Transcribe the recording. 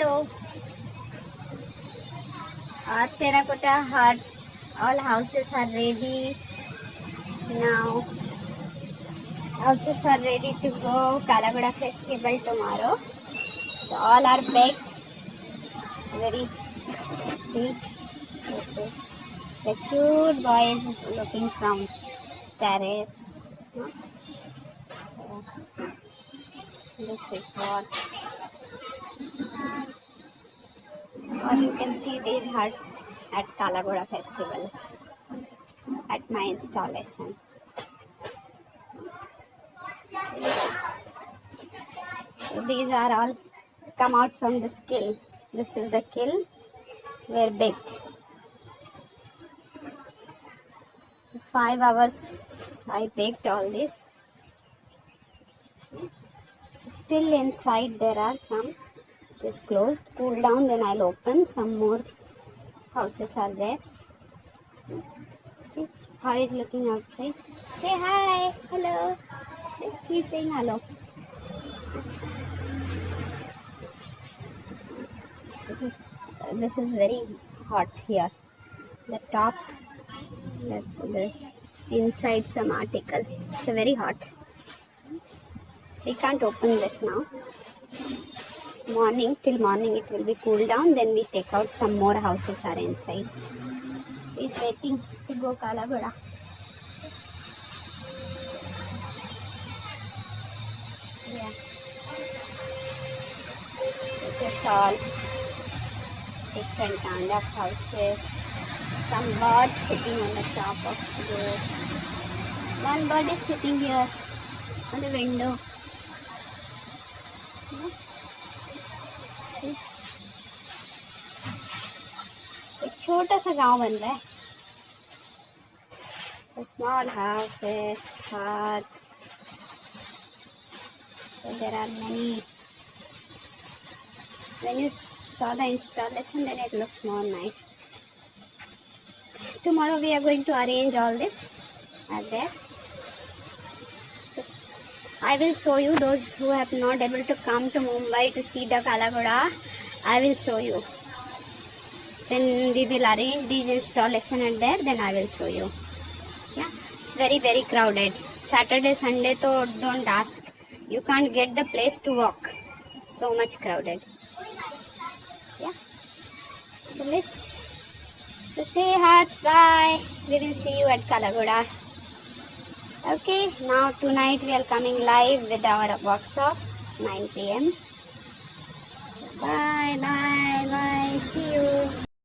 Hello. Our terracotta huts, all houses are ready now. Houses are ready to go. Kalaghoda Festival tomorrow. So all are baked. Very see. The cute boy is looking from terrace. This is what. Or you can see these huts at Kalaghoda Festival at my installation. So these are all come out from this kiln. This is the kiln where baked. 5 hours I baked all this. Still inside there are some. It is closed. Cool down, then I'll open. Some more houses are there. See how he's looking outside. Say hi. Hello. See, he's saying hello. This is very hot here. The top, this inside some article. It's very hot. We can't open this now. Till morning it will be cool down. Then we take out. Some more houses are inside. He's waiting to go Kalaghoda. Yeah. This is all different kind of houses. Some birds sitting on the top of the roof. One bird is sitting here on the window. एक छोटा सा गांव बन रहा है. Small houses, huts. So there are many. When you saw the installation, then it looks more nice. Tomorrow we are going to arrange all this as there. So I will show you those who have not able to come to Mumbai to see the Kalaghoda. I will show you. Then we will arrange these installation at there. Then I will show you. Yeah, it's very crowded. Saturday, Sunday, so don't ask. You can't get the place to walk. So much crowded. Yeah. So say hearts, bye. We will see you at Kalaghoda. Okay, now tonight we are coming live with our workshop 9 p.m.